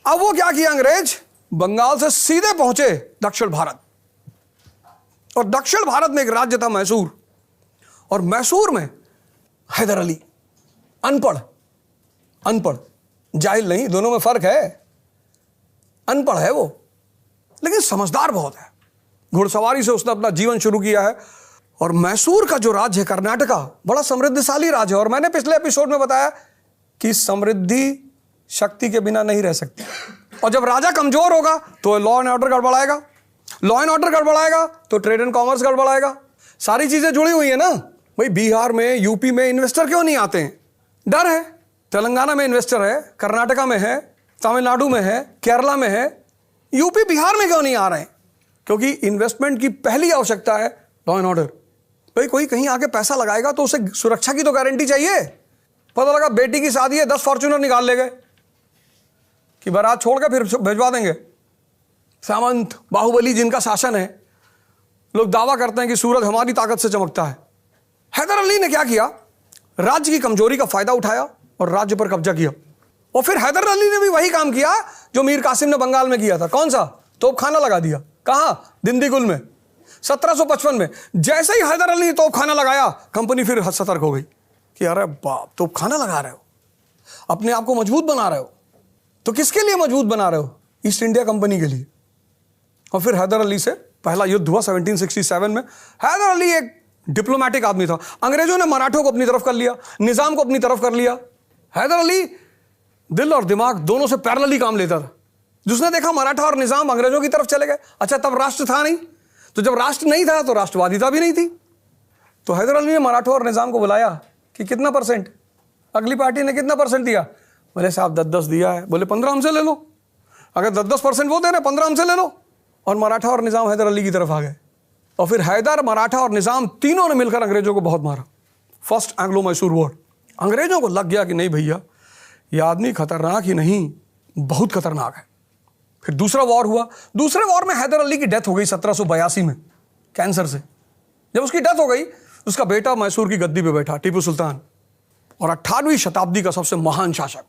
अब वो क्या किया अंग्रेज, बंगाल से सीधे पहुंचे दक्षिण भारत, और दक्षिण भारत में एक राज्य था मैसूर, और मैसूर में हैदर अली, अनपढ़, अनपढ़ जाहिल नहीं, दोनों में फर्क है, अनपढ़ है वो लेकिन समझदार बहुत है, घुड़सवारी से उसने अपना जीवन शुरू किया है। और मैसूर का जो राज्य है कर्नाटका, बड़ा समृद्धिशाली राज्य है, और मैंने पिछले एपिसोड में बताया कि समृद्धि शक्ति के बिना नहीं रह सकती, और जब राजा कमजोर होगा तो लॉ एंड ऑर्डर गड़बड़ाएगा, लॉ एंड ऑर्डर गड़बड़ाएगा तो ट्रेड एंड कॉमर्स गड़बड़ाएगा, सारी चीजें जुड़ी हुई है ना भाई। बिहार में, यूपी में इन्वेस्टर क्यों नहीं आते हैं? डर है। तेलंगाना में इन्वेस्टर है, कर्नाटका में है, तमिलनाडु में है, केरला में है, यूपी बिहार में क्यों नहीं आ रहे हैं? क्योंकि इन्वेस्टमेंट की पहली आवश्यकता है लॉ एंड ऑर्डर। भाई कोई कहीं आके पैसा लगाएगा तो उसे सुरक्षा की तो गारंटी चाहिए। पता लगा बेटी की शादी है, 10 फॉर्च्यूनर निकाल ले गए कि बारात छोड़ के फिर भिजवा देंगे। सामंत बाहुबली जिनका शासन है, लोग दावा करते हैं कि सूरज हमारी ताकत से चमकता है। हैदर अली ने क्या किया, राज्य की कमजोरी का फायदा उठाया और राज्य पर कब्जा किया। और फिर हैदर अली ने भी वही काम किया जो मीर कासिम ने बंगाल में किया था। कौन सा? तोपखाना लगा दिया। कहां? दिंदीगुल में 1755 में। जैसे ही हैदर अली ने तोपखाना लगाया, कंपनी फिर सतर्क हो गई कि अरे बाप, तोपखाना लगा रहे हो, अपने आप को मजबूत बना रहे हो, तो किसके लिए मजबूत बना रहे हो? ईस्ट इंडिया कंपनी के लिए। और फिर हैदर अली से पहला युद्ध हुआ 1767 में। हैदर अली एक डिप्लोमेटिक आदमी था। अंग्रेजों ने मराठों को अपनी तरफ कर लिया, निजाम को अपनी तरफ कर लिया। हैदर अली दिल और दिमाग दोनों से पैरेलली काम लेता था। जिसने देखा मराठा और निजाम अंग्रेजों की तरफ चले गए, अच्छा तब राष्ट्र था नहीं, तो जब राष्ट्र नहीं था तो राष्ट्रवादिता भी नहीं थी। तो हैदर अली ने मराठों और निजाम को बुलाया कि कितना परसेंट, अगली पार्टी ने कितना परसेंट दिया? बोले साहब 10-10 दिया है। बोले 15 हमसे ले लो। अगर 10-10% वो दे रहे, 15 हमसे ले लो। और मराठा और निजाम हैदर अली की तरफ आ गए। और फिर हैदर, मराठा और निजाम तीनों ने मिलकर अंग्रेजों को बहुत मारा। First Anglo Mysore war. अंग्रेजों को लग गया कि नहीं भैया, ये आदमी खतरनाक ही नहीं, बहुत खतरनाक है। फिर दूसरा वॉर हुआ। दूसरे वॉर में हैदर अली की डेथ हो गई 1782 में कैंसर से। जब उसकी डेथ हो गई, उसका बेटा मैसूर की गद्दी पे बैठा, टीपू सुल्तान, और 18वीं शताब्दी का सबसे महान शासक।